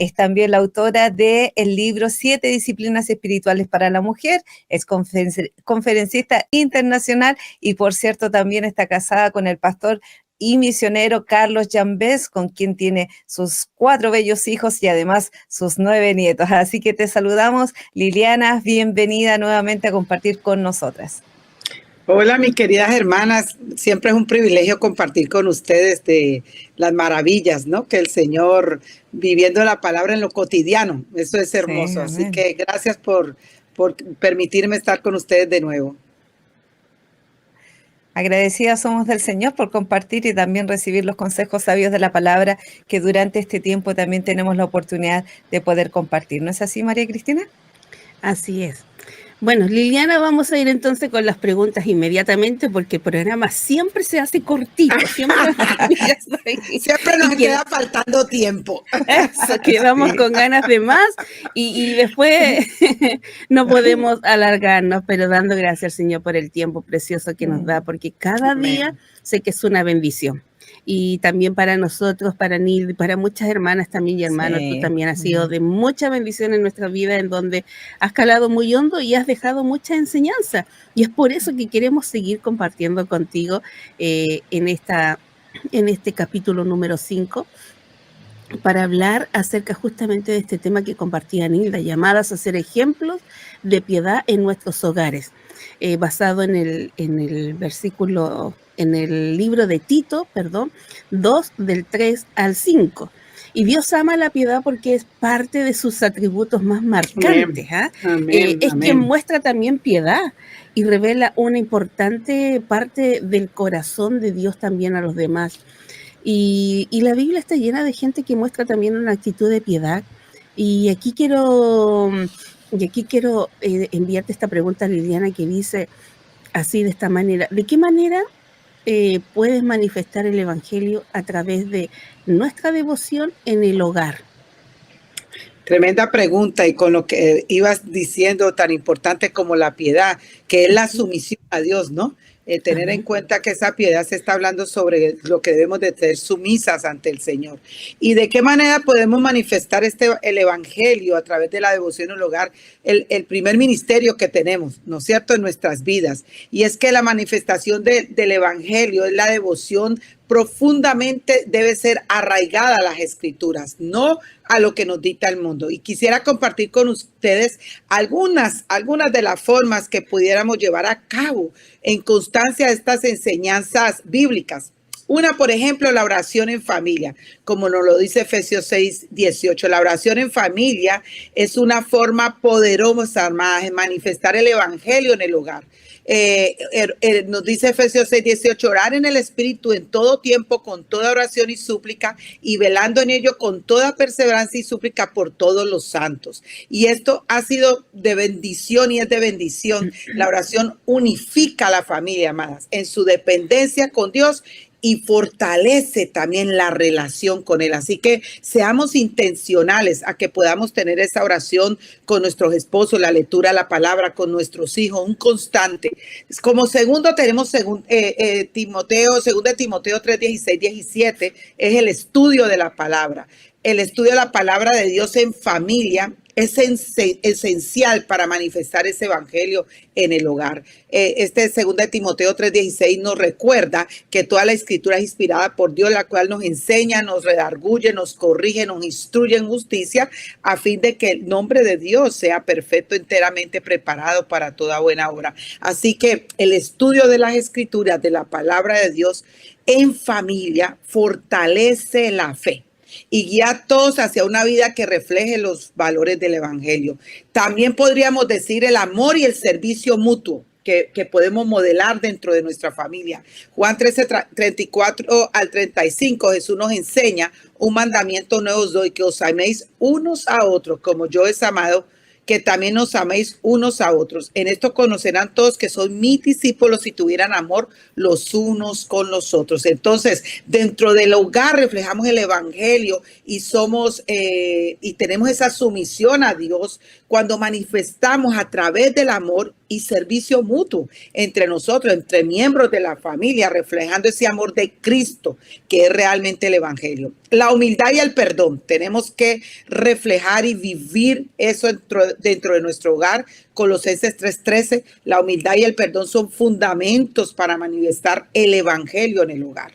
es también la autora del libro 7 disciplinas espirituales para la mujer, es conferencista internacional y por cierto también está casada con el pastor y misionero Carlos Llambés, con quien tiene sus 4 bellos hijos y además sus 9 nietos. Así que te saludamos, Liliana, bienvenida nuevamente a compartir con nosotras. Hola, mis queridas hermanas, siempre es un privilegio compartir con ustedes de las maravillas, ¿no? Que el Señor, viviendo la palabra en lo cotidiano, eso es hermoso. Sí, así que gracias por permitirme estar con ustedes de nuevo. Agradecidas somos del Señor por compartir y también recibir los consejos sabios de la palabra que durante este tiempo también tenemos la oportunidad de poder compartir. ¿No es así, María Cristina? Así es. Bueno, Liliana, vamos a ir entonces con las preguntas inmediatamente porque el programa siempre se hace cortito. Siempre nos queda faltando tiempo. Eso, quedamos con ganas de más y después no podemos alargarnos, pero dando gracias al Señor por el tiempo precioso que nos da, porque cada día sé que es una bendición. Y también para nosotros, para Nil, para muchas hermanas también y hermanos, tú también has sido de mucha bendición en nuestra vida, en donde has calado muy hondo y has dejado mucha enseñanza. Y es por eso que queremos seguir compartiendo contigo en este capítulo número 5, para hablar acerca justamente de este tema que compartía Nilda, llamadas a ser ejemplos de piedad en nuestros hogares, basado en el versículo, en el libro de Tito, 2 del 3 al 5. Y Dios ama la piedad porque es parte de sus atributos más marcantes. Es quien muestra también piedad y revela una importante parte del corazón de Dios también a los demás. Y la Biblia está llena de gente que muestra también una actitud de piedad. Y aquí quiero enviarte esta pregunta, Liliana, que dice así, de esta manera: ¿de qué manera puedes manifestar el Evangelio a través de nuestra devoción en el hogar? Tremenda pregunta, y con lo que ibas diciendo, tan importante como la piedad, que es la sumisión a Dios, ¿no? Tener en cuenta que esa piedad se está hablando sobre lo que debemos de ser sumisas ante el Señor. ¿Y de qué manera podemos manifestar el Evangelio a través de la devoción al hogar? El primer ministerio que tenemos, ¿no es cierto?, en nuestras vidas. Y es que la manifestación del Evangelio es la devoción profundamente, debe ser arraigada a las Escrituras, no a lo que nos dicta el mundo. Y quisiera compartir con ustedes algunas de las formas que pudiéramos llevar a cabo en constancia de estas enseñanzas bíblicas. Una, por ejemplo, la oración en familia, como nos lo dice Efesios 6:18. La oración en familia es una forma poderosa, hermanas, de manifestar el Evangelio en el hogar. Nos dice Efesios 6:18, orar en el Espíritu en todo tiempo, con toda oración y súplica, y velando en ello con toda perseverancia y súplica por todos los santos. Y esto ha sido de bendición y es de bendición. La oración unifica a la familia, amadas, en su dependencia con Dios, y fortalece también la relación con Él. Así que seamos intencionales a que podamos tener esa oración con nuestros esposos, la lectura de la palabra con nuestros hijos, un constante. Como segundo tenemos Timoteo 3:16-17, es el estudio de la palabra. El estudio de la palabra de Dios en familia es esencial para manifestar ese evangelio en el hogar. Este 2 Timoteo 3:16 nos recuerda que toda la escritura es inspirada por Dios, la cual nos enseña, nos redarguye, nos corrige, nos instruye en justicia, a fin de que el nombre de Dios sea perfecto, enteramente preparado para toda buena obra. Así que el estudio de las escrituras, de la palabra de Dios en familia, fortalece la fe y guía a todos hacia una vida que refleje los valores del evangelio. También podríamos decir el amor y el servicio mutuo que podemos modelar dentro de nuestra familia. Juan 13:34-35, Jesús nos enseña: un mandamiento nuevo os doy, que os améis unos a otros como yo os he amado, que también nos améis unos a otros. En esto conocerán todos que son mis discípulos si tuvieran amor los unos con los otros. Entonces, dentro del hogar reflejamos el evangelio y somos y tenemos esa sumisión a Dios cuando manifestamos a través del amor y servicio mutuo entre nosotros, entre miembros de la familia, reflejando ese amor de Cristo, que es realmente el evangelio. La humildad y el perdón, tenemos que reflejar y vivir eso dentro de nuestro hogar. Colosenses 3:13, la humildad y el perdón son fundamentos para manifestar el evangelio en el hogar.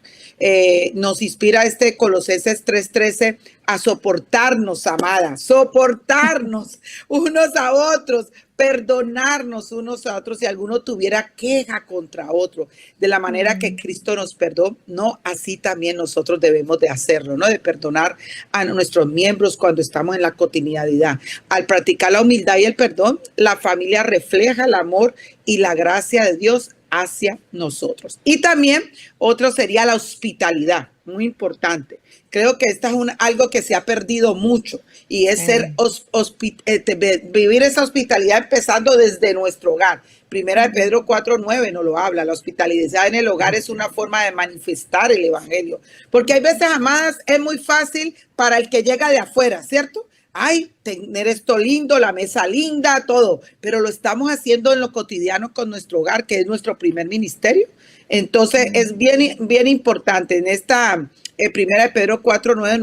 Nos inspira Colosenses 3:13 a soportarnos, amadas, soportarnos unos a otros, perdonarnos unos a otros si alguno tuviera queja contra otro, de la manera que Cristo nos perdonó, así también nosotros debemos de hacerlo, ¿no? De perdonar a nuestros miembros cuando estamos en la cotidianidad. Al practicar la humildad y el perdón, la familia refleja el amor y la gracia de Dios hacia nosotros. Y también otro sería la hospitalidad, muy importante. Creo que esta es algo que se ha perdido mucho y es vivir esa hospitalidad empezando desde nuestro hogar. Primera de Pedro 4:9 nos lo habla. La hospitalidad en el hogar es una forma de manifestar el evangelio. Porque hay veces, amadas, es muy fácil para el que llega de afuera, ¿cierto? Ay, tener esto lindo, la mesa linda, todo, pero lo estamos haciendo en lo cotidiano con nuestro hogar, que es nuestro primer ministerio. Entonces, es bien importante. En esta primera de Pedro 4:9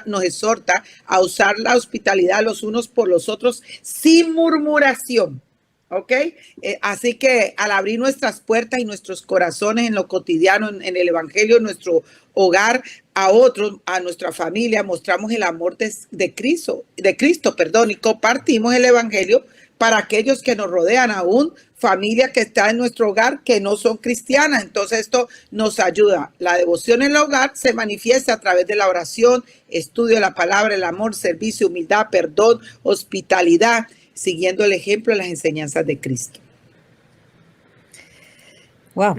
nos exhorta a usar la hospitalidad los unos por los otros sin murmuración. ¿Ok? Así que al abrir nuestras puertas y nuestros corazones en lo cotidiano, en el evangelio, en nuestro hogar, a otros, a nuestra familia, mostramos el amor de Cristo, y compartimos el evangelio para aquellos que nos rodean, aún familia que está en nuestro hogar que no son cristianas. Entonces esto nos ayuda. La devoción en el hogar se manifiesta a través de la oración, estudio de la palabra, el amor, servicio, humildad, perdón, hospitalidad, siguiendo el ejemplo de las enseñanzas de Cristo. Wow.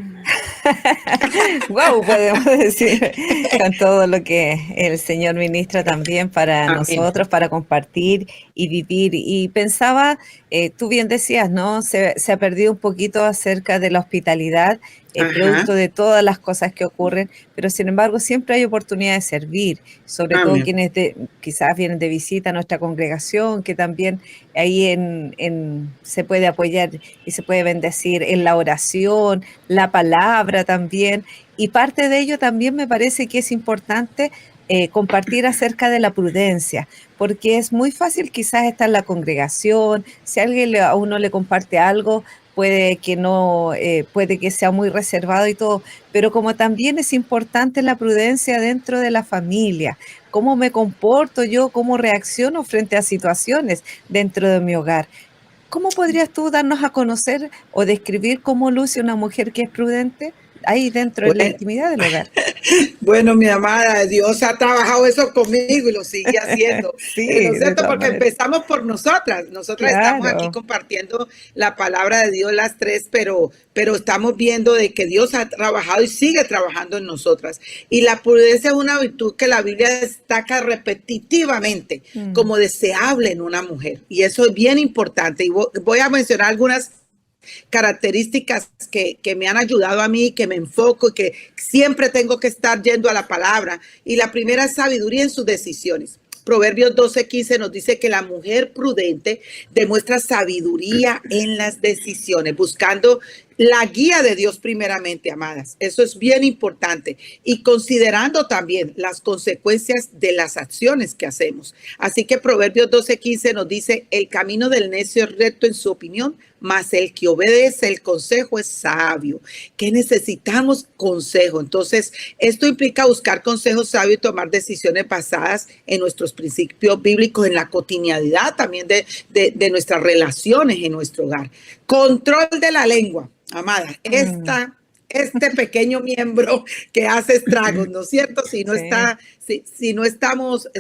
Wow, podemos decir, con todo lo que el Señor ministra también para nosotros, para compartir y vivir. Y pensaba, tú bien decías, ¿no? Se ha perdido un poquito acerca de la hospitalidad, producto de todas las cosas que ocurren, pero sin embargo siempre hay oportunidad de servir, sobre todo quienes quizás vienen de visita a nuestra congregación, que también ahí se puede apoyar y se puede bendecir en la oración, la palabra también, y parte de ello también me parece que es importante compartir acerca de la prudencia, porque es muy fácil quizás estar en la congregación, si alguien a uno le comparte algo, puede que no, puede que sea muy reservado y todo, pero como también es importante la prudencia dentro de la familia, cómo me comporto yo, cómo reacciono frente a situaciones dentro de mi hogar. ¿Cómo podrías tú darnos a conocer o describir cómo luce una mujer que es prudente ahí dentro de la intimidad del hogar? Bueno, mi amada, Dios ha trabajado eso conmigo y lo sigue haciendo. Sí, ¿no es cierto? Porque empezamos por nosotras. Nosotras estamos aquí compartiendo la palabra de Dios las tres, pero estamos viendo de que Dios ha trabajado y sigue trabajando en nosotras. Y la prudencia es una virtud que la Biblia destaca repetitivamente como deseable en una mujer. Y eso es bien importante. Y voy a mencionar algunas características que me han ayudado a mí, que me enfoco y que siempre tengo que estar yendo a la palabra. Y la primera es sabiduría en sus decisiones. Proverbios 12:15 nos dice que la mujer prudente demuestra sabiduría en las decisiones, buscando la guía de Dios primeramente, amadas. Eso es bien importante. Y considerando también las consecuencias de las acciones que hacemos. Así que Proverbios 12:15 nos dice, el camino del necio es recto en su opinión, mas el que obedece el consejo es sabio. ¿Qué necesitamos? Consejo. Entonces, esto implica buscar consejos sabios y tomar decisiones basadas en nuestros principios bíblicos, en la cotidianidad también de nuestras relaciones en nuestro hogar. Control de la lengua. Amada, este pequeño miembro que hace estragos, ¿no es cierto? Si no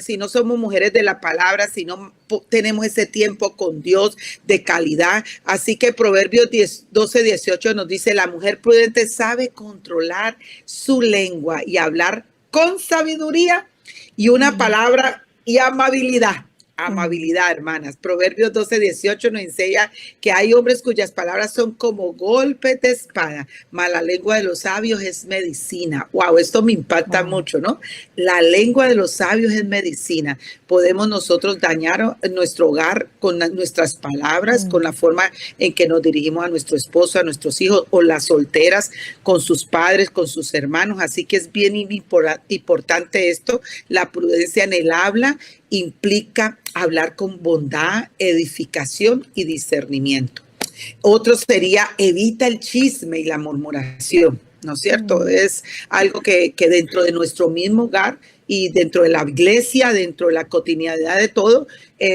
si no somos mujeres de la palabra, si no tenemos ese tiempo con Dios de calidad. Así que Proverbios 12:18 nos dice, la mujer prudente sabe controlar su lengua y hablar con sabiduría y una palabra y amabilidad. amabilidad, hermanas. Proverbios 12:18 nos enseña que hay hombres cuyas palabras son como golpes de espada, mas la lengua de los sabios es medicina. Wow, esto me impacta mucho, ¿no? La lengua de los sabios es medicina. Podemos nosotros dañar nuestro hogar con nuestras palabras, con la forma en que nos dirigimos a nuestro esposo, a nuestros hijos, o las solteras con sus padres, con sus hermanos. Así que es bien importante esto. La prudencia en el habla implica hablar con bondad, edificación y discernimiento. Otro sería evita el chisme y la murmuración, ¿no es cierto? Es algo que dentro de nuestro mismo hogar y dentro de la iglesia, dentro de la cotidianidad de todo,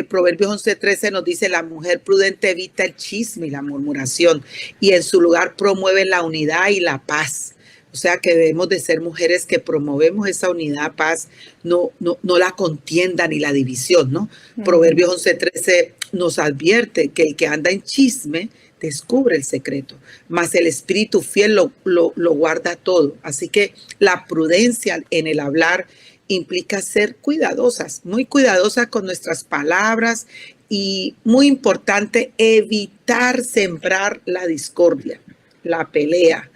Proverbios 11:13 nos dice: la mujer prudente evita el chisme y la murmuración, y en su lugar promueve la unidad y la paz. O sea que debemos de ser mujeres que promovemos esa unidad, paz, no la contienda ni la división, ¿no? Proverbios 11:13 nos advierte que el que anda en chisme descubre el secreto, mas el espíritu fiel lo guarda todo. Así que la prudencia en el hablar implica ser cuidadosas, muy cuidadosas con nuestras palabras, y muy importante evitar sembrar la discordia, la pelea,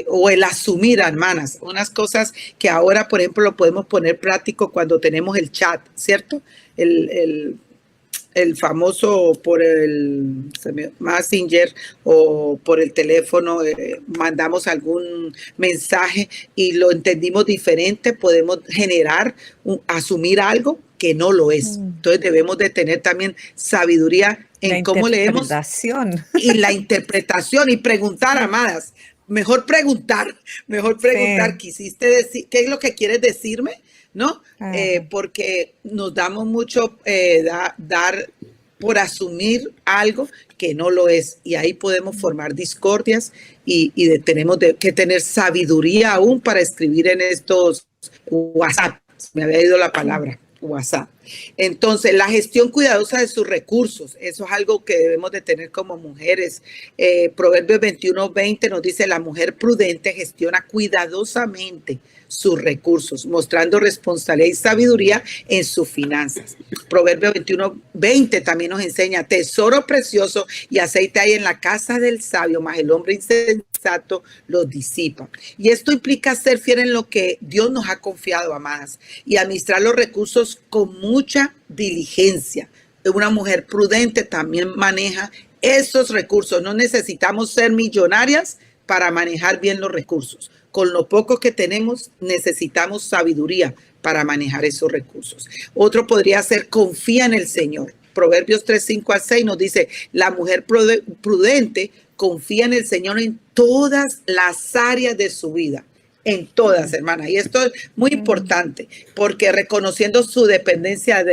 o el asumir, hermanas, unas cosas que ahora, por ejemplo, lo podemos poner práctico cuando tenemos el chat, ¿cierto? El famoso por el Messenger o por el teléfono, mandamos algún mensaje y lo entendimos diferente, podemos asumir algo que no lo es. Entonces debemos de tener también sabiduría en cómo leemos y la interpretación, y preguntar, amadas. Mejor preguntar, quisiste decir, ¿qué es lo que quieres decirme? ¿No? Porque nos damos mucho dar por asumir algo que no lo es, y ahí podemos formar discordias, y tenemos que tener sabiduría aún para escribir en estos WhatsApp. Me había ido la palabra WhatsApp. Entonces, la gestión cuidadosa de sus recursos, eso es algo que debemos de tener como mujeres. Proverbios 21:20 nos dice: la mujer prudente gestiona cuidadosamente sus recursos, mostrando responsabilidad y sabiduría en sus finanzas. Proverbios 21:20 también nos enseña: tesoro precioso y aceite hay en la casa del sabio, mas el hombre insensato los disipa. Y esto implica ser fiel en lo que Dios nos ha confiado, amadas, y administrar los recursos con mucha diligencia. Una mujer prudente también maneja esos recursos. No necesitamos ser millonarias para manejar bien los recursos. Con lo poco que tenemos, necesitamos sabiduría para manejar esos recursos. Otro podría ser: confía en el Señor. Proverbios 3:5-6 nos dice: la mujer prudente confía en el Señor en todas las áreas de su vida. En todas, hermanas. Y esto es muy importante, porque reconociendo su dependencia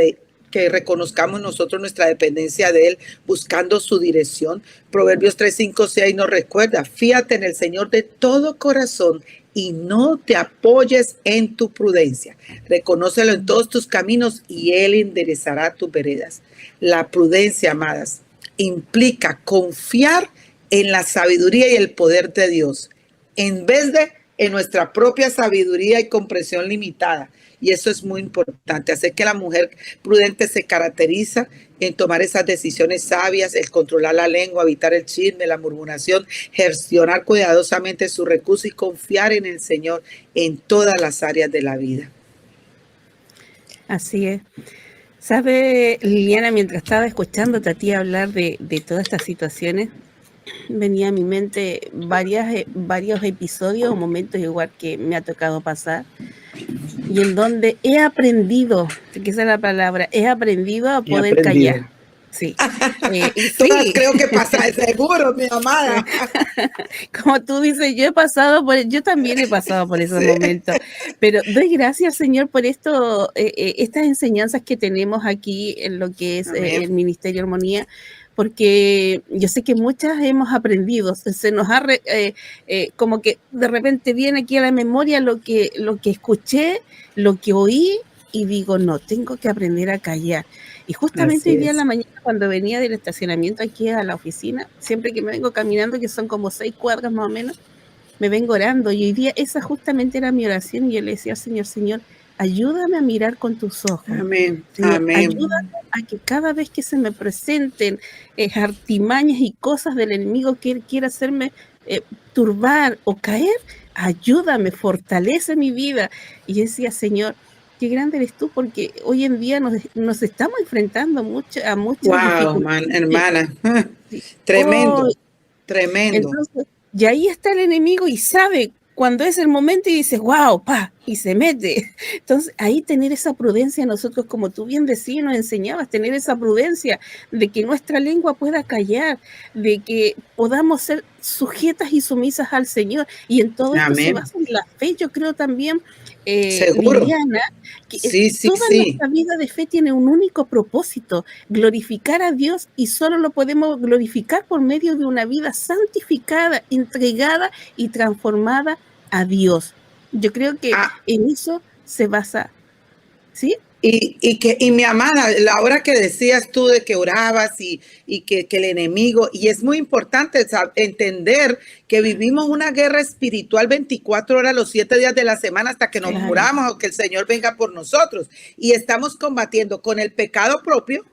que reconozcamos nosotros nuestra dependencia de Él, buscando su dirección. Proverbios 3:5-6 nos recuerda: fíate en el Señor de todo corazón y no te apoyes en tu prudencia. Reconócelo en todos tus caminos y Él enderezará tus veredas. La prudencia, amadas, implica confiar en la sabiduría y el poder de Dios, en vez de en nuestra propia sabiduría y comprensión limitada. Y eso es muy importante. Hacer que la mujer prudente se caracteriza en tomar esas decisiones sabias, el controlar la lengua, evitar el chisme, la murmuración, gestionar cuidadosamente sus recursos y confiar en el Señor en todas las áreas de la vida. Así es. ¿Sabe, Liliana? Mientras estaba escuchándote a ti hablar de todas estas situaciones, venía a mi mente varios episodios o momentos igual que me ha tocado pasar, y en donde he aprendido, que esa es la palabra, he aprendido a poder callar. Sí. Sí. Creo que pasa de seguro, mi amada. Como tú dices, yo también he pasado por esos momentos, pero doy gracias, Señor, por estas enseñanzas que tenemos aquí en lo que es el Ministerio Armonía, porque yo sé que muchas hemos aprendido, se nos ha como que de repente viene aquí a la memoria lo que escuché, lo que oí, y digo, no, tengo que aprender a callar. Y justamente hoy día en la mañana, cuando venía del estacionamiento aquí a la oficina, siempre que me vengo caminando, que son como 6 cuadras más o menos, me vengo orando, y hoy día esa justamente era mi oración, y yo le decía al Señor: ayúdame a mirar con tus ojos. Amén. Señor, Amén. ayúdame a que cada vez que se me presenten artimañas y cosas del enemigo que él quiera hacerme turbar o caer, ayúdame, fortalece mi vida. Y yo decía, Señor, qué grande eres tú, porque hoy en día nos estamos enfrentando a muchas Wow, dificultades. hermana. Sí. Tremendo, Oh, tremendo. entonces, y ahí está el enemigo y sabe cuando es el momento y dice, wow, pa, y se mete. Entonces, ahí tener esa prudencia nosotros, como tú bien decías, nos enseñabas, tener esa prudencia de que nuestra lengua pueda callar, de que podamos ser sujetas y sumisas al Señor. Y en todo esto se Amén. basa en la fe, yo creo también, Seguro. Liliana, que Sí. toda nuestra vida de fe tiene un único propósito, glorificar a Dios, y solo lo podemos glorificar por medio de una vida santificada, entregada y transformada a Dios. Yo creo que Ah, en eso se basa, ¿sí? y mi amada, la hora que decías tú de que orabas y que el enemigo, y es muy importante entender que vivimos una guerra espiritual 24 horas los 7 días de la semana hasta que nos Claro. muramos o que el Señor venga por nosotros. Y estamos combatiendo con el pecado propio,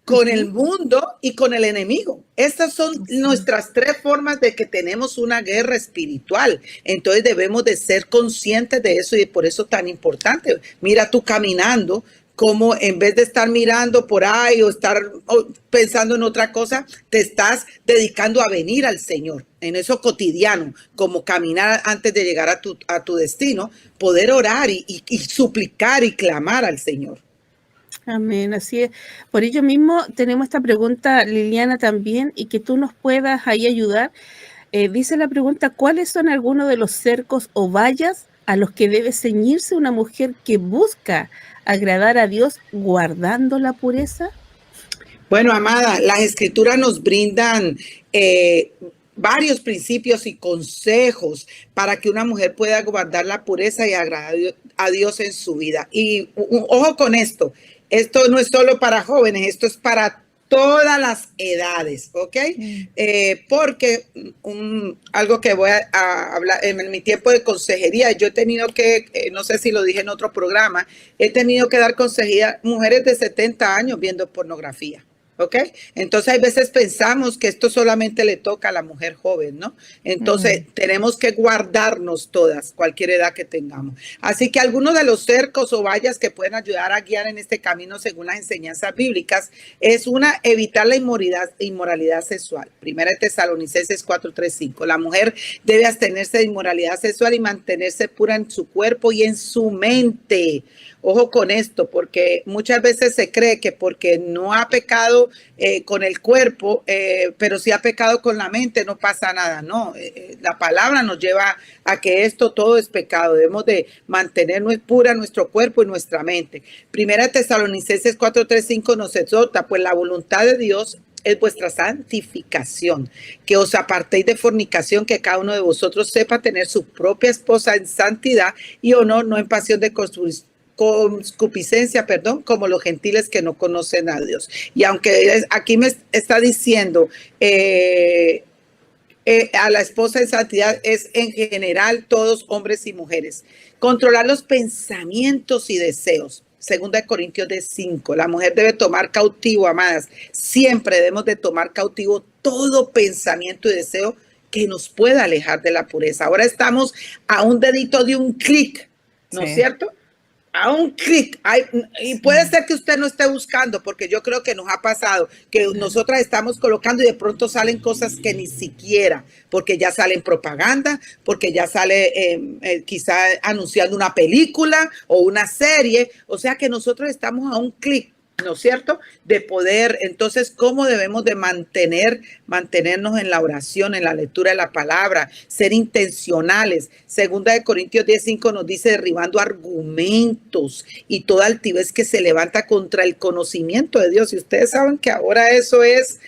con el mundo y con el enemigo. Estas son nuestras tres formas de que tenemos una guerra espiritual. Entonces debemos de ser conscientes de eso y por eso tan importante. Mira tú caminando, como en vez de estar mirando por ahí o estar pensando en otra cosa, te estás dedicando a venir al Señor, en eso cotidiano, como caminar antes de llegar a tu destino, poder orar y suplicar y clamar al Señor. Amén, así es. Por ello mismo tenemos esta pregunta, Liliana, también, y que tú nos puedas ahí ayudar. Dice la pregunta, ¿cuáles son algunos de los cercos o vallas a los que debe ceñirse una mujer que busca agradar a Dios guardando la pureza? Bueno, amada, las escrituras nos brindan varios principios y consejos para que una mujer pueda guardar la pureza y agradar a Dios en su vida. Y ojo con esto no es solo para jóvenes, esto es para todas las edades, ¿ok? Porque algo que voy a hablar en mi tiempo de consejería, yo he tenido que, no sé si lo dije en otro programa, he tenido que dar consejería a mujeres de 70 años viendo pornografía. ¿Ok? Entonces hay veces pensamos que esto solamente le toca a la mujer joven, ¿no? Entonces tenemos que guardarnos todas, cualquier edad que tengamos. Así que algunos de los cercos o vallas que pueden ayudar a guiar en este camino según las enseñanzas bíblicas es una, evitar la inmoralidad sexual. Primera de Tesalonicenses 4:3-5. La mujer debe abstenerse de inmoralidad sexual y mantenerse pura en su cuerpo y en su mente. Ojo con esto, porque muchas veces se cree que porque no ha pecado con el cuerpo, pero sí ha pecado con la mente, no pasa nada. No, la palabra nos lleva a que esto todo es pecado. Debemos de mantener pura nuestro cuerpo y nuestra mente. Primera de Tesalonicenses 4:3-5 nos exhorta, pues la voluntad de Dios es vuestra santificación, que os apartéis de fornicación, que cada uno de vosotros sepa tener su propia esposa en santidad y honor, no en pasión de concupiscencia, como los gentiles que no conocen a Dios. Y aunque aquí me está diciendo a la esposa en santidad, es en general todos hombres y mujeres. Controlar los pensamientos y deseos. Segunda de Corintios 5. La mujer debe tomar cautivo, amadas. Siempre debemos de tomar cautivo todo pensamiento y deseo que nos pueda alejar de la pureza. Ahora estamos a un dedito de un clic, ¿no es cierto? A un clic. Y puede ser que usted no esté buscando, porque yo creo que nos ha pasado que nosotras estamos colocando y de pronto salen cosas que ni siquiera, porque ya salen propaganda, porque ya sale quizá anunciando una película o una serie. O sea que nosotros estamos a un clic, ¿no es cierto? De poder. Entonces, ¿cómo debemos de mantenernos en la oración, en la lectura de la palabra, ser intencionales? Segunda de Corintios 10:5 nos dice, derribando argumentos y toda altivez que se levanta contra el conocimiento de Dios. Y ustedes saben que ahora eso es,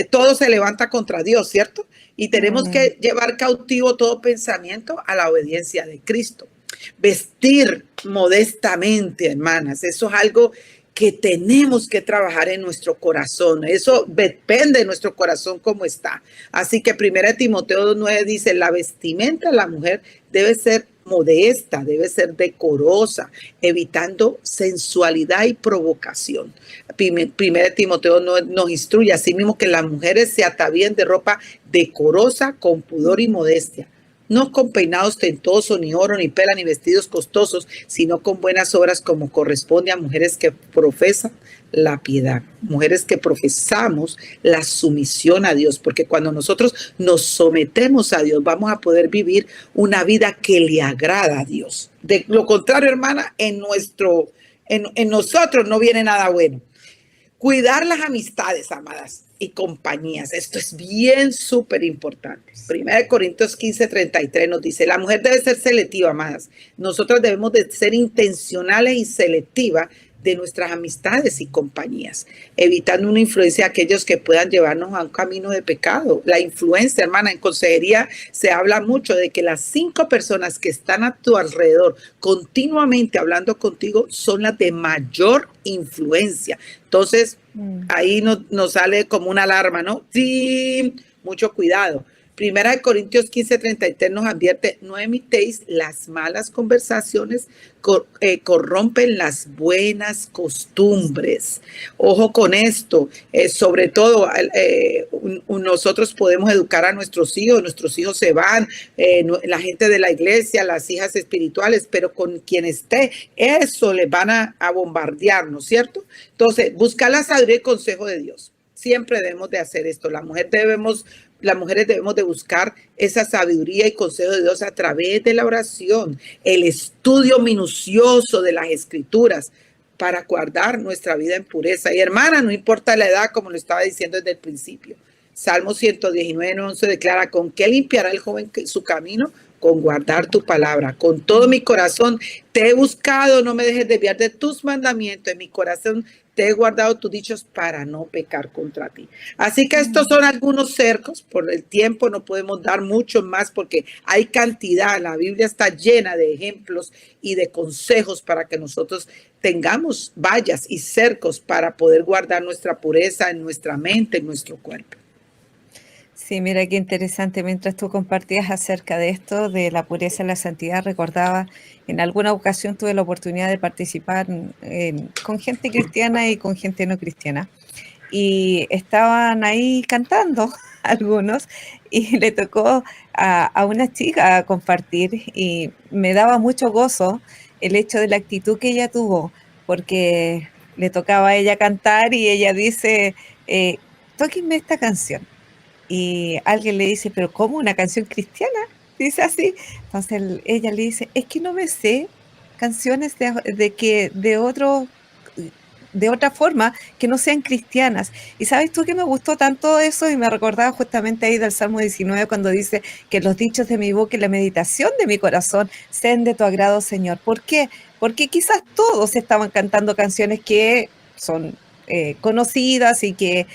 todo se levanta contra Dios, ¿cierto? Y tenemos que llevar cautivo todo pensamiento a la obediencia de Cristo. Vestir modestamente, hermanas, eso es algo que tenemos que trabajar en nuestro corazón. Eso depende de nuestro corazón cómo está. Así que 1 Timoteo 2:9 dice, la vestimenta de la mujer debe ser modesta, debe ser decorosa, evitando sensualidad y provocación. Primero Timoteo nos instruye así mismo que las mujeres se atavíen de ropa decorosa, con pudor y modestia, no con peinados tentosos, ni oro, ni pela, ni vestidos costosos, sino con buenas obras como corresponde a mujeres que profesan la piedad, mujeres que profesamos la sumisión a Dios, porque cuando nosotros nos sometemos a Dios, vamos a poder vivir una vida que le agrada a Dios. De lo contrario, hermana, en nosotros no viene nada bueno. Cuidar las amistades, amadas, y compañías. Esto es bien súper importante. 1 Corintios 15:33 nos dice, la mujer debe ser selectiva, amadas. Nosotras debemos de ser intencionales y selectivas de nuestras amistades y compañías, evitando una influencia de aquellos que puedan llevarnos a un camino de pecado. La influencia, hermana, en consejería se habla mucho de que las 5 personas que están a tu alrededor continuamente hablando contigo son las de mayor influencia. Entonces, ahí nos sale como una alarma, ¿no? Sí, mucho cuidado. 1 Corintios 15:33 nos advierte, no imitéis las malas conversaciones, corrompen las buenas costumbres. Ojo con esto, sobre todo nosotros podemos educar a nuestros hijos se van, la gente de la iglesia, las hijas espirituales, pero con quien esté, eso les van a bombardear, ¿no es cierto? Entonces, buscar la sabiduría y consejo de Dios. Siempre debemos de hacer esto. Las mujeres debemos de buscar esa sabiduría y consejo de Dios a través de la oración, el estudio minucioso de las escrituras para guardar nuestra vida en pureza. Y hermana, no importa la edad, como lo estaba diciendo desde el principio. Salmo 119:11 declara, ¿con qué limpiará el joven su camino? Con guardar tu palabra. Con todo mi corazón te he buscado, no me dejes desviar de tus mandamientos. En mi corazón te he guardado tus dichos para no pecar contra ti. Así que estos son algunos cercos. Por el tiempo no podemos dar mucho más porque hay cantidad. La Biblia está llena de ejemplos y de consejos para que nosotros tengamos vallas y cercos para poder guardar nuestra pureza en nuestra mente, en nuestro cuerpo. Sí, mira qué interesante. Mientras tú compartías acerca de esto, de la pureza y la santidad, recordaba, en alguna ocasión tuve la oportunidad de participar con gente cristiana y con gente no cristiana. Y estaban ahí cantando algunos y le tocó a una chica compartir y me daba mucho gozo el hecho de la actitud que ella tuvo, porque le tocaba a ella cantar y ella dice, tóquenme esta canción. Y alguien le dice, pero ¿cómo una canción cristiana? Dice así. Entonces ella le dice, es que no me sé canciones de otra forma que no sean cristianas. Y sabes tú que me gustó tanto eso y me recordaba justamente ahí del Salmo 19 cuando dice que los dichos de mi boca y la meditación de mi corazón sean de tu agrado, Señor. ¿Por qué? Porque quizás todos estaban cantando canciones que son conocidas y que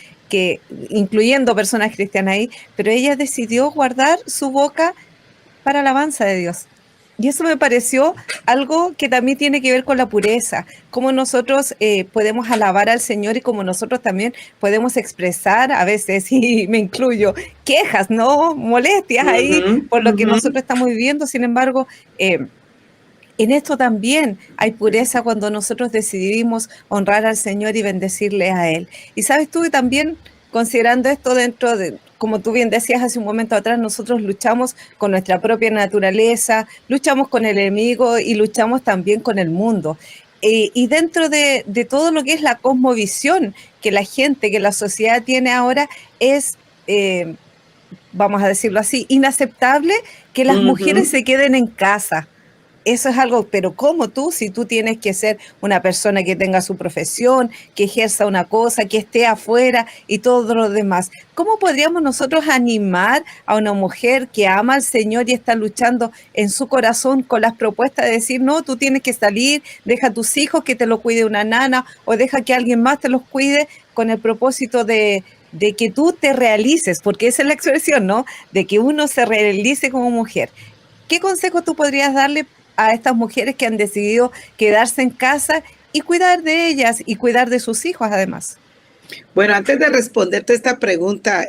incluyendo personas cristianas ahí, pero ella decidió guardar su boca para alabanza de Dios. Y eso me pareció algo que también tiene que ver con la pureza, cómo nosotros podemos alabar al Señor y cómo nosotros también podemos expresar, a veces, y me incluyo, quejas, ¿no? Molestias ahí por lo que nosotros estamos viviendo. Sin embargo, en esto también hay pureza cuando nosotros decidimos honrar al Señor y bendecirle a Él. Y sabes tú que también, considerando esto dentro de, como tú bien decías hace un momento atrás, nosotros luchamos con nuestra propia naturaleza, luchamos con el enemigo y luchamos también con el mundo. Y dentro de todo lo que es la cosmovisión que la gente, que la sociedad tiene ahora, es, vamos a decirlo así, inaceptable que las mujeres se queden en casa. Eso es algo, pero ¿cómo tú? Si tú tienes que ser una persona que tenga su profesión, que ejerza una cosa, que esté afuera y todo lo demás. ¿Cómo podríamos nosotros animar a una mujer que ama al Señor y está luchando en su corazón con las propuestas de decir, no, tú tienes que salir, deja a tus hijos que te lo cuide una nana o deja que alguien más te los cuide con el propósito de que tú te realices, porque esa es la expresión, ¿no? De que uno se realice como mujer. ¿Qué consejo tú podrías darle a estas mujeres que han decidido quedarse en casa y cuidar de ellas y cuidar de sus hijos además? Bueno, antes de responderte esta pregunta,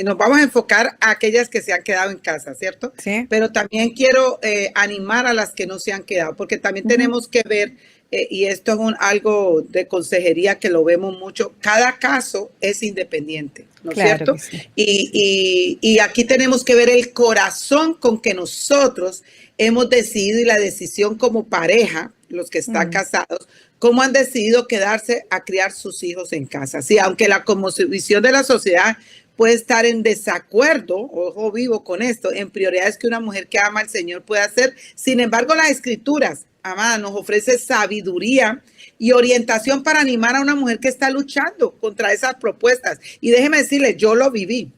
nos vamos a enfocar a aquellas que se han quedado en casa, ¿cierto? Sí. Pero también quiero animar a las que no se han quedado, porque también tenemos que ver, y esto es algo de consejería que lo vemos mucho, cada caso es independiente, ¿no es cierto? Sí. Y aquí tenemos que ver el corazón con que nosotros hemos decidido y la decisión como pareja, los que están casados, cómo han decidido quedarse a criar sus hijos en casa. Sí, aunque la visión de la sociedad puede estar en desacuerdo, ojo vivo con esto, en prioridades que una mujer que ama al Señor puede hacer. Sin embargo, las Escrituras, amada, nos ofrece sabiduría y orientación para animar a una mujer que está luchando contra esas propuestas. Y déjeme decirle, yo lo viví.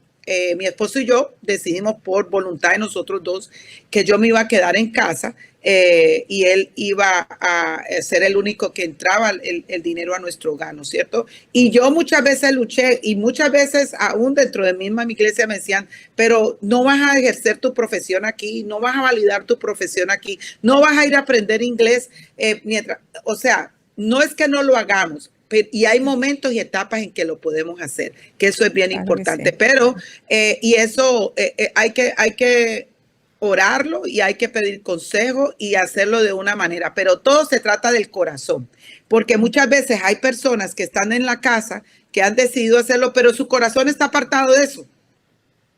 Mi esposo y yo decidimos por voluntad de nosotros dos que yo me iba a quedar en casa y él iba a ser el único que entraba el dinero a nuestro hogar, ¿no es cierto? Y yo muchas veces luché y muchas veces aún dentro de mi iglesia me decían, pero no vas a ejercer tu profesión aquí, no vas a validar tu profesión aquí, no vas a ir a aprender inglés o sea, no es que no lo hagamos. Y hay momentos y etapas en que lo podemos hacer, que eso es bien importante. Sí. Pero, y eso hay que orarlo y hay que pedir consejo y hacerlo de una manera. Pero todo se trata del corazón, porque muchas veces hay personas que están en la casa que han decidido hacerlo, pero su corazón está apartado de eso.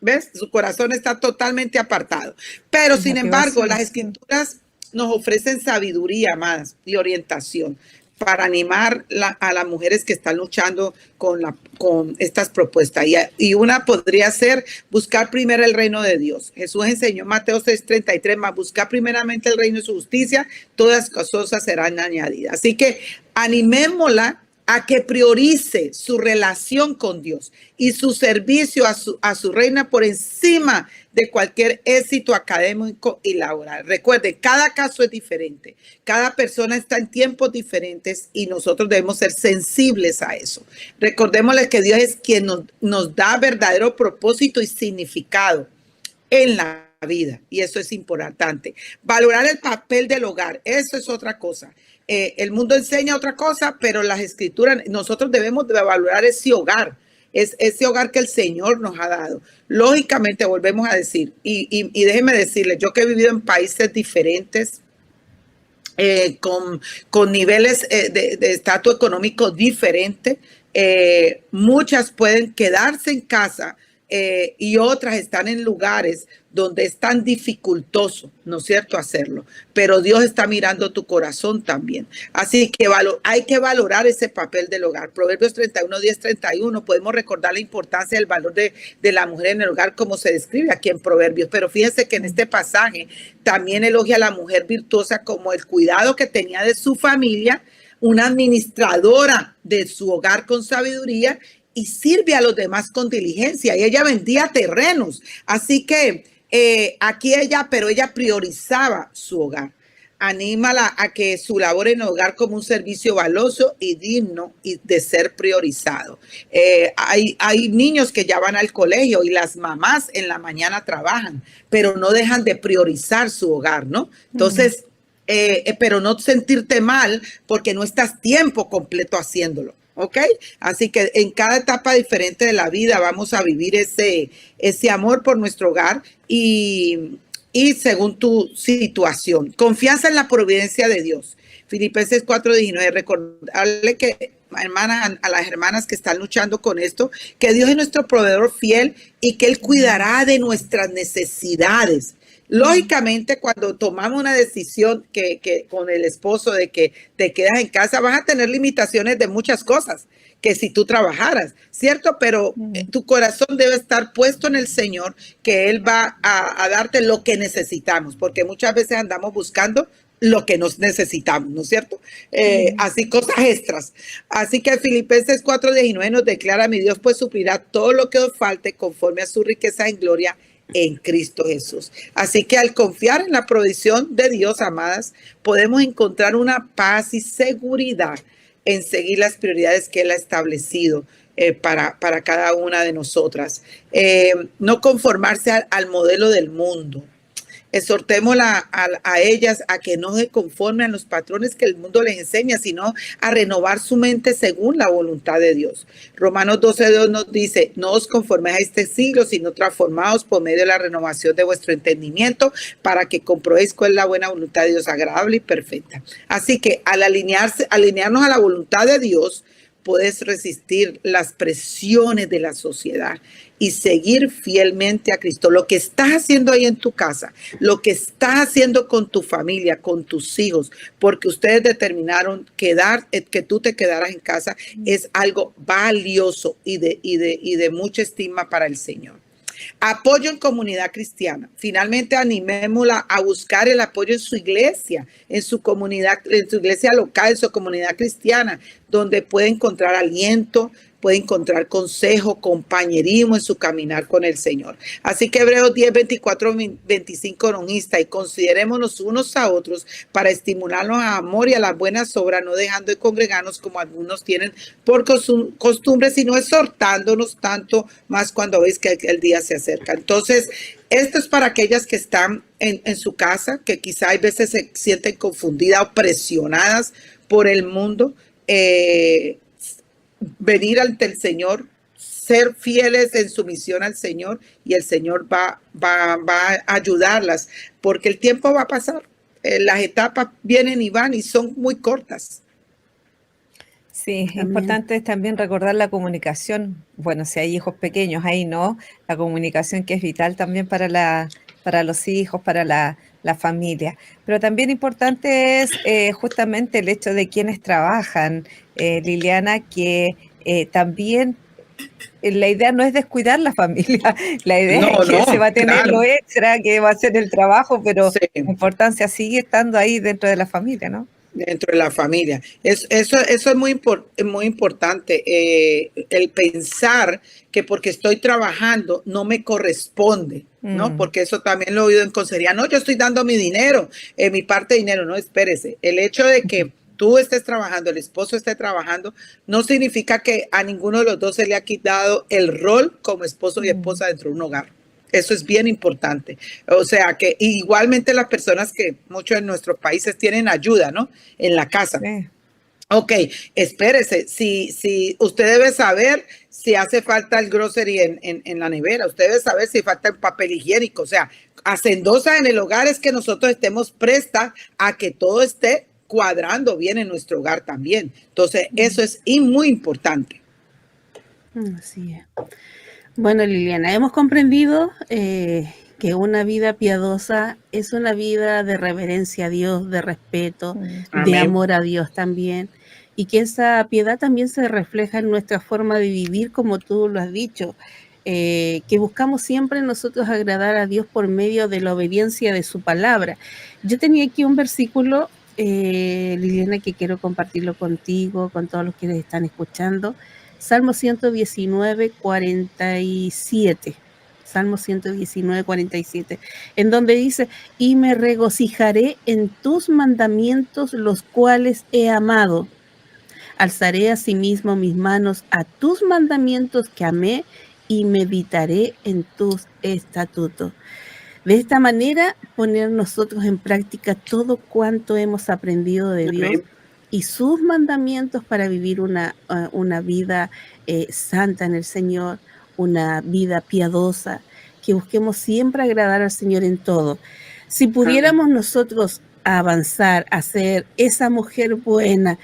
¿Ves? Su corazón está totalmente apartado. Pero, sin embargo, las Escrituras nos ofrecen sabiduría más y orientación para animar a las mujeres que están luchando con estas propuestas. Y una podría ser buscar primero el reino de Dios. Jesús enseñó en Mateo 6:33, más buscar primeramente el reino y su justicia, todas las cosas serán añadidas. Así que animémosla a que priorice su relación con Dios y su servicio a su reina por encima de cualquier éxito académico y laboral. Recuerden, cada caso es diferente, cada persona está en tiempos diferentes y nosotros debemos ser sensibles a eso. Recordémosles que Dios es quien nos da verdadero propósito y significado en la vida, y eso es importante. Valorar el papel del hogar, eso es otra cosa. El mundo enseña otra cosa, pero las Escrituras, nosotros debemos de valorar ese hogar, es ese hogar que el Señor nos ha dado. Lógicamente, volvemos a decir, y déjenme decirles, yo que he vivido en países diferentes, con niveles de estatus económico diferente, muchas pueden quedarse en casa y otras están en lugares donde es tan dificultoso, ¿no es cierto?, hacerlo. Pero Dios está mirando tu corazón también. Así que hay que valorar ese papel del hogar. Proverbios 31, 10, 31, podemos recordar la importancia del valor de la mujer en el hogar como se describe aquí en Proverbios. Pero fíjense que en este pasaje también elogia a la mujer virtuosa como el cuidado que tenía de su familia, una administradora de su hogar con sabiduría y sirve a los demás con diligencia. Y ella vendía terrenos. Así que aquí ella priorizaba su hogar. Anímala a que su labor en el hogar como un servicio valioso y digno y de ser priorizado. Hay niños que ya van al colegio y las mamás en la mañana trabajan, pero no dejan de priorizar su hogar, ¿no? Entonces, pero no sentirte mal porque no estás tiempo completo haciéndolo. ¿Ok? Así que en cada etapa diferente de la vida vamos a vivir ese amor por nuestro hogar y según tu situación. Confianza en la providencia de Dios. Filipenses 4:19. Recordarle que, hermanas, a las hermanas que están luchando con esto, que Dios es nuestro proveedor fiel y que Él cuidará de nuestras necesidades. Lógicamente, cuando tomamos una decisión que con el esposo de que te quedas en casa, vas a tener limitaciones de muchas cosas que si tú trabajaras, ¿cierto? Pero tu corazón debe estar puesto en el Señor, que Él va a darte lo que necesitamos, porque muchas veces andamos buscando lo que nos necesitamos, ¿no es cierto? Así, cosas extras. Así que Filipenses 4:19 nos declara: mi Dios pues suplirá todo lo que os falte conforme a su riqueza en gloria en Cristo Jesús. Así que al confiar en la provisión de Dios, amadas, podemos encontrar una paz y seguridad en seguir las prioridades que Él ha establecido para cada una de nosotras. No conformarse al modelo del mundo. Exhortémosla a ellas a que no se conformen a los patrones que el mundo les enseña, sino a renovar su mente según la voluntad de Dios. Romanos 12:2 nos dice, no os conforméis a este siglo, sino transformaos por medio de la renovación de vuestro entendimiento para que comprobéis cuál es la buena voluntad de Dios, agradable y perfecta. Así que al alinearnos a la voluntad de Dios, puedes resistir las presiones de la sociedad y seguir fielmente a Cristo. Lo que estás haciendo ahí en tu casa, lo que estás haciendo con tu familia, con tus hijos, porque ustedes determinaron que tú te quedaras en casa, es algo valioso y de mucha estima para el Señor. Apoyo en comunidad cristiana. Finalmente, animémosla a buscar el apoyo en su iglesia, en su comunidad, en su iglesia local, en su comunidad cristiana, donde puede encontrar aliento, puede encontrar consejo, compañerismo en su caminar con el Señor. Así que Hebreos 10:24-25 nos insta y considerémonos unos a otros para estimularnos a amor y a las buenas obras, no dejando de congregarnos como algunos tienen por costumbre, sino exhortándonos tanto más cuando veis que el día se acerca. Entonces, esto es para aquellas que están en su casa, que quizá hay veces se sienten confundidas o presionadas por el mundo. Venir ante el Señor, ser fieles en su misión al Señor, y el Señor va a ayudarlas, porque el tiempo va a pasar. Las etapas vienen y van y son muy cortas. Sí, importante es también recordar la comunicación. Bueno, si hay hijos pequeños, ahí no, la comunicación que es vital también para los hijos, para la familia. Pero también importante es justamente el hecho de quienes trabajan, Liliana, que también la idea no es descuidar la familia, la idea es que se va a tener lo extra, que va a ser el trabajo, pero sí, la importancia sigue estando ahí dentro de la familia, ¿no? Dentro de la familia. Eso es muy importante, el pensar que porque estoy trabajando no me corresponde, ¿no? Porque eso también lo he oído en consejería. No, yo estoy dando mi dinero, mi parte de dinero. No, espérese. El hecho de que tú estés trabajando, el esposo esté trabajando, no significa que a ninguno de los dos se le ha quitado el rol como esposo y esposa dentro de un hogar. Eso es bien importante. O sea, que igualmente las personas que muchos de nuestros países tienen ayuda, ¿no? En la casa. Sí. Ok, espérese. Si usted debe saber si hace falta el grocery en la nevera. Usted debe saber si falta el papel higiénico. O sea, hacendosa en el hogar es que nosotros estemos prestas a que todo esté cuadrando bien en nuestro hogar también. Entonces, eso es muy importante. Así es. Bueno, Liliana, hemos comprendido que una vida piadosa es una vida de reverencia a Dios, de respeto, de amor a Dios también, y que esa piedad también se refleja en nuestra forma de vivir, como tú lo has dicho, que buscamos siempre nosotros agradar a Dios por medio de la obediencia de su palabra. Yo tenía aquí un versículo, Liliana, que quiero compartirlo contigo, con todos los que les están escuchando. Salmo 119, 47. Salmo 119, 47. En donde dice, y me regocijaré en tus mandamientos, los cuales he amado. Alzaré asimismo mis manos a tus mandamientos que amé y meditaré en tus estatutos. De esta manera, poner nosotros en práctica todo cuanto hemos aprendido de Dios y sus mandamientos para vivir una vida santa en el Señor, una vida piadosa, que busquemos siempre agradar al Señor en todo. Si pudiéramos nosotros avanzar a ser esa mujer buena,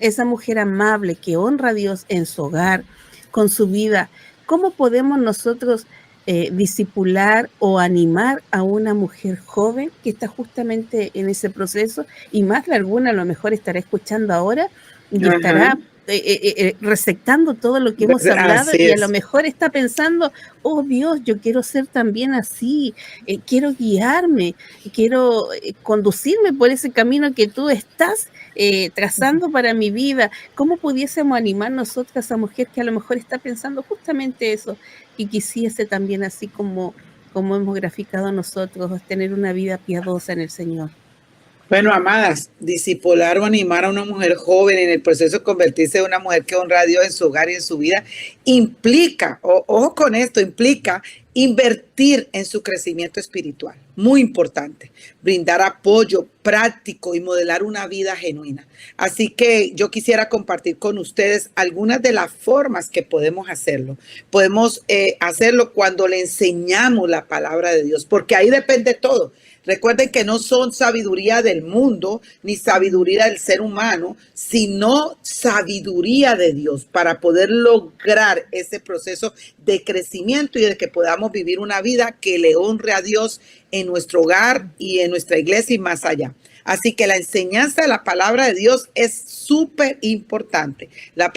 esa mujer amable que honra a Dios en su hogar, con su vida, ¿cómo podemos nosotros discipular o animar a una mujer joven que está justamente en ese proceso? Y más de alguna a lo mejor estará escuchando ahora y estará receptando todo lo que hemos hablado y a lo mejor está pensando, oh Dios, yo quiero ser también así, quiero guiarme, quiero conducirme por ese camino que tú estás trazando para mi vida. ¿Cómo pudiésemos animar nosotras a esa mujer que a lo mejor está pensando justamente eso y quisiese también, así como hemos graficado nosotros, tener una vida piadosa en el Señor? Bueno, amadas, discipular o animar a una mujer joven en el proceso de convertirse en una mujer que honra a Dios en su hogar y en su vida implica, ojo con esto, implica invertir en su crecimiento espiritual. Muy importante, brindar apoyo práctico y modelar una vida genuina. Así que yo quisiera compartir con ustedes algunas de las formas que podemos hacerlo. Podemos hacerlo cuando le enseñamos la palabra de Dios, porque ahí depende todo. Recuerden que no son sabiduría del mundo ni sabiduría del ser humano, sino sabiduría de Dios para poder lograr ese proceso de crecimiento y de que podamos vivir una vida que le honre a Dios en nuestro hogar y en nuestra iglesia y más allá. Así que la enseñanza de la palabra de Dios es súper importante. La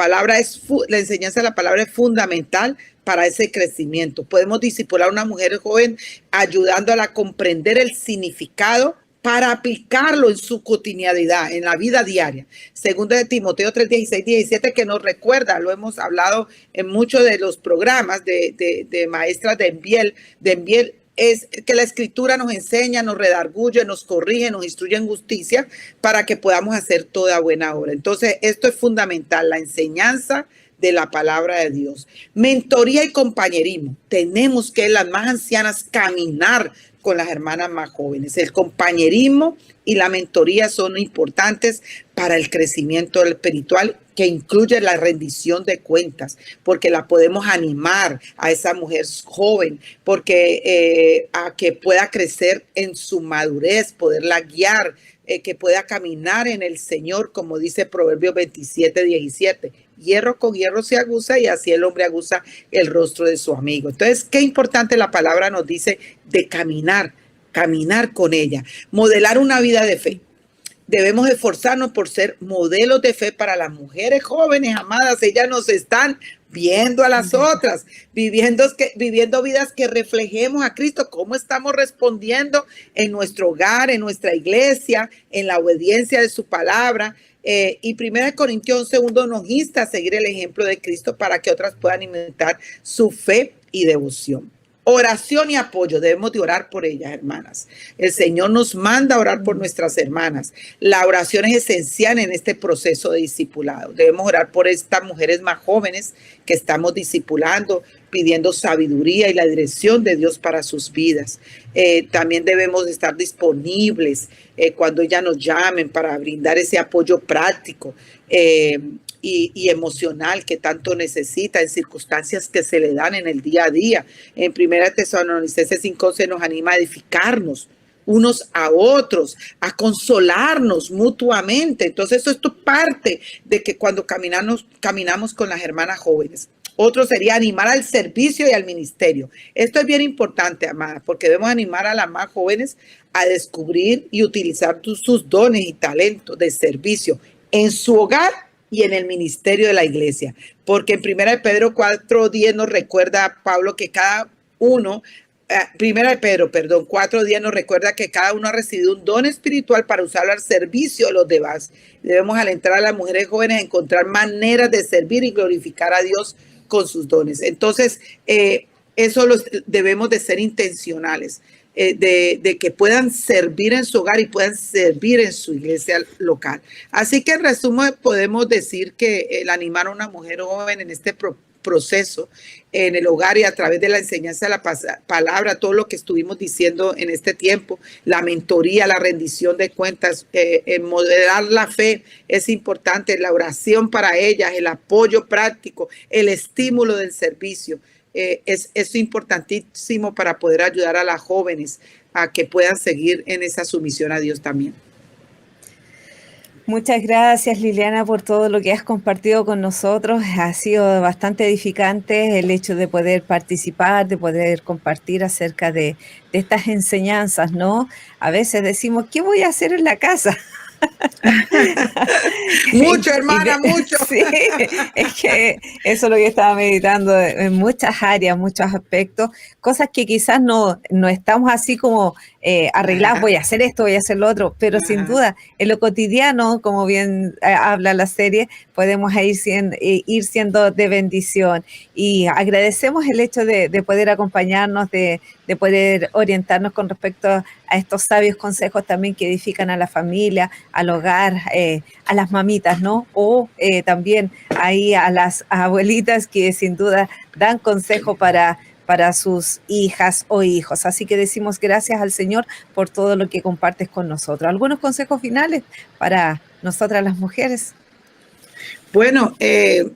enseñanza de la palabra es fundamental para ese crecimiento. Podemos discipular a una mujer joven ayudándola a comprender el significado para aplicarlo en su cotidianidad, en la vida diaria. Segunda de Timoteo 3, 16, 17, que nos recuerda, lo hemos hablado en muchos de los programas de maestras de Enviel, es que la escritura nos enseña, nos redarguye, nos corrige, nos instruye en justicia para que podamos hacer toda buena obra. Entonces, esto es fundamental, la enseñanza de la palabra de Dios. Mentoría y compañerismo. Tenemos que las más ancianas caminar con las hermanas más jóvenes. El compañerismo y la mentoría son importantes para el crecimiento espiritual, que incluye la rendición de cuentas, porque la podemos animar a esa mujer joven, porque a que pueda crecer en su madurez, poderla guiar, que pueda caminar en el Señor, como dice Proverbios 27, 17. Hierro con hierro se aguza y así el hombre aguza el rostro de su amigo. Entonces, qué importante la palabra nos dice de caminar con ella, modelar una vida de fe. Debemos esforzarnos por ser modelos de fe para las mujeres jóvenes, amadas. Ellas nos están viendo a las otras, viviendo vidas que reflejemos a Cristo. ¿Cómo estamos respondiendo en nuestro hogar, en nuestra iglesia, en la obediencia de su palabra? Y 1 Corintios 11:2 nos insta a seguir el ejemplo de Cristo para que otras puedan imitar su fe y devoción. Oración y apoyo, debemos de orar por ellas, hermanas. El Señor nos manda a orar por nuestras hermanas. La oración es esencial en este proceso de discipulado. Debemos orar por estas mujeres más jóvenes que estamos discipulando, pidiendo sabiduría y la dirección de Dios para sus vidas. También debemos estar disponibles cuando ellas nos llamen para brindar ese apoyo práctico y emocional que tanto necesita en circunstancias que se le dan en el día a día. En 1 Tesalonicenses 5:11 nos anima a edificarnos unos a otros, a consolarnos mutuamente. Entonces, esto es parte de que cuando caminamos con las hermanas jóvenes. Otro sería animar al servicio y al ministerio. Esto es bien importante, amadas, porque debemos animar a las más jóvenes a descubrir y utilizar sus dones y talentos de servicio en su hogar y en el ministerio de la iglesia. Porque en 1 Pedro 4:10 nos recuerda a Pablo que cada uno, 1 Pedro 4:10 nos recuerda que cada uno ha recibido un don espiritual para usarlo al servicio de los demás. Debemos alentar a las mujeres jóvenes a encontrar maneras de servir y glorificar a Dios con sus dones. Entonces, eso debemos de ser intencionales, de que puedan servir en su hogar y puedan servir en su iglesia local. Así que en resumen podemos decir que el animar a una mujer joven en este proceso en el hogar y a través de la enseñanza de la palabra, todo lo que estuvimos diciendo en este tiempo, la mentoría, la rendición de cuentas, modelar la fe es importante, la oración para ellas, el apoyo práctico, el estímulo del servicio. Es importantísimo para poder ayudar a las jóvenes a que puedan seguir en esa sumisión a Dios también. Muchas gracias, Liliana, por todo lo que has compartido con nosotros. Ha sido bastante edificante el hecho de poder participar, de poder compartir acerca de estas enseñanzas, ¿no? A veces decimos, ¿qué voy a hacer en la casa? Mucho, hermana, mucho. Sí, es que eso es lo que estaba meditando en muchas áreas, muchos aspectos, cosas que quizás no estamos así como arregladas, voy a hacer esto, voy a hacer lo otro, pero sin duda en lo cotidiano, como bien habla la serie, podemos ir siendo de bendición, y agradecemos el hecho de poder acompañarnos, de poder orientarnos con respecto a estos sabios consejos también que edifican a la familia, al hogar, a las mamitas, ¿no? O también ahí a las abuelitas que sin duda dan consejo para sus hijas o hijos. Así que decimos gracias al Señor por todo lo que compartes con nosotros. ¿Algunos consejos finales para nosotras las mujeres? Bueno, de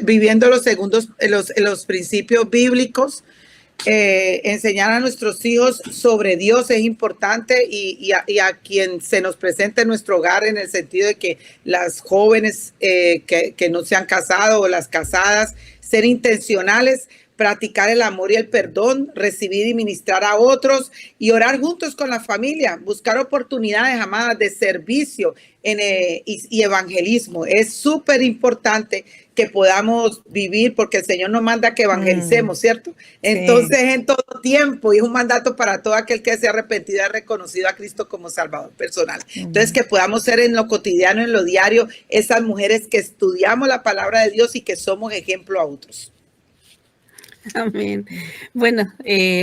viviendo los principios bíblicos, enseñar a nuestros hijos sobre Dios es importante, y a quien se nos presente en nuestro hogar, en el sentido de que las jóvenes que no se han casado o las casadas, ser intencionales, practicar el amor y el perdón, recibir y ministrar a otros y orar juntos con la familia, buscar oportunidades, amadas, de servicio y evangelismo. Es súper importante que podamos vivir, porque el Señor nos manda que evangelicemos, ¿cierto? Entonces, sí, en todo tiempo, y es un mandato para todo aquel que se ha arrepentido y ha reconocido a Cristo como Salvador personal. Entonces, que podamos ser en lo cotidiano, en lo diario, esas mujeres que estudiamos la palabra de Dios y que somos ejemplo a otros. Amén. Bueno,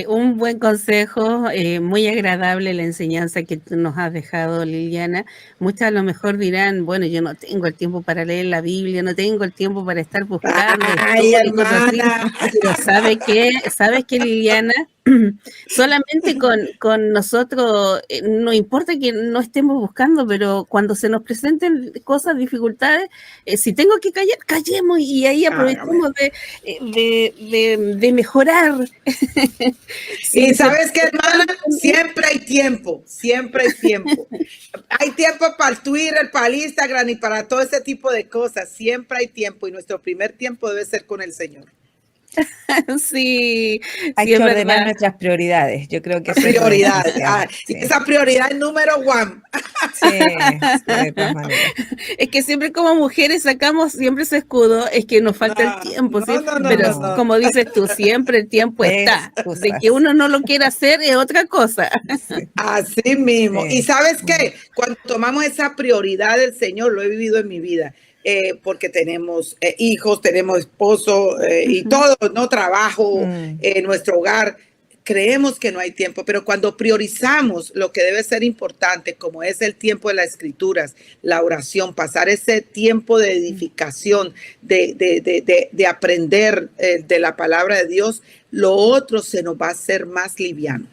un buen consejo, muy agradable la enseñanza que tú nos has dejado, Liliana. Muchas a lo mejor dirán, bueno, yo no tengo el tiempo para leer la Biblia, no tengo el tiempo para estar buscando. Ay, hermana. Pero ¿sabes qué, Liliana? Solamente con nosotros, no importa que no estemos buscando, pero cuando se nos presenten cosas, dificultades, si tengo que callar, callemos, y ahí aprovechemos de mejorar. Sí, y sabes que, hermana, siempre hay tiempo. Hay tiempo para el Twitter, para el Instagram y para todo ese tipo de cosas. Siempre hay tiempo, y nuestro primer tiempo debe ser con el Señor. Sí, hay que ordenar nuestras prioridades. Yo creo que prioridades. Sí. Esa prioridad es número 1. Sí, de todas maneras. Es que siempre como mujeres sacamos siempre ese escudo, es que nos falta el tiempo, pero como dices tú, siempre el tiempo está. De que uno no lo quiera hacer es otra cosa. Sí. Así mismo. Sí. Y ¿sabes qué? Cuando tomamos esa prioridad del Señor, lo he vivido en mi vida. Porque tenemos hijos, tenemos esposo y todo, ¿no? Trabajo, nuestro hogar. Creemos que no hay tiempo, pero cuando priorizamos lo que debe ser importante, como es el tiempo de las escrituras, la oración, pasar ese tiempo de edificación, de aprender de la palabra de Dios, lo otro se nos va a hacer más liviano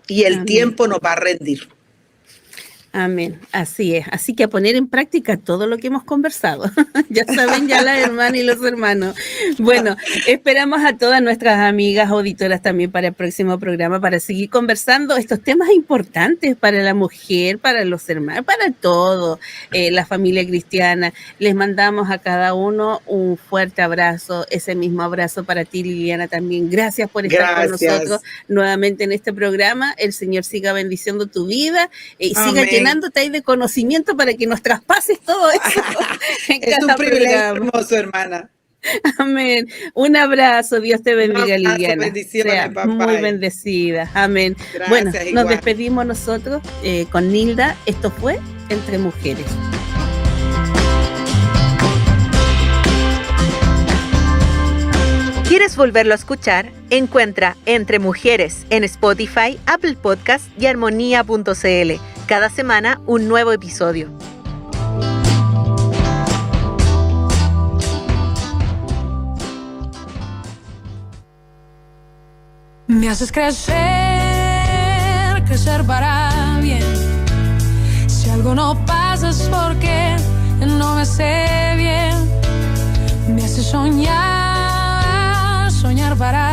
y el tiempo nos va a rendir. Amén, así es. Así que a poner en práctica todo lo que hemos conversado. Ya saben, ya las hermanas y los hermanos. Bueno, esperamos a todas nuestras amigas auditoras también para el próximo programa, para seguir conversando estos temas importantes para la mujer, para los hermanos, para todo, la familia cristiana. Les mandamos a cada uno un fuerte abrazo, ese mismo abrazo para ti, Liliana, también. Gracias por estar con nosotros nuevamente en este programa. El Señor siga bendiciendo tu vida y siga llenándote ahí de conocimiento para que nos traspases todo eso. Es un privilegio hermoso, hermana. Amén. Un abrazo. Dios te bendiga, Liliana. Bendiciones, papá. Muy bendecida. Amén. Gracias, bueno, igual. Nos despedimos nosotros con Nilda. Esto fue Entre Mujeres. ¿Quieres volverlo a escuchar? Encuentra Entre Mujeres en Spotify, Apple Podcast y armonía.cl. Cada semana un nuevo episodio. Me haces crecer para bien. Si algo no pasa es porque no me sé bien. Me haces soñar para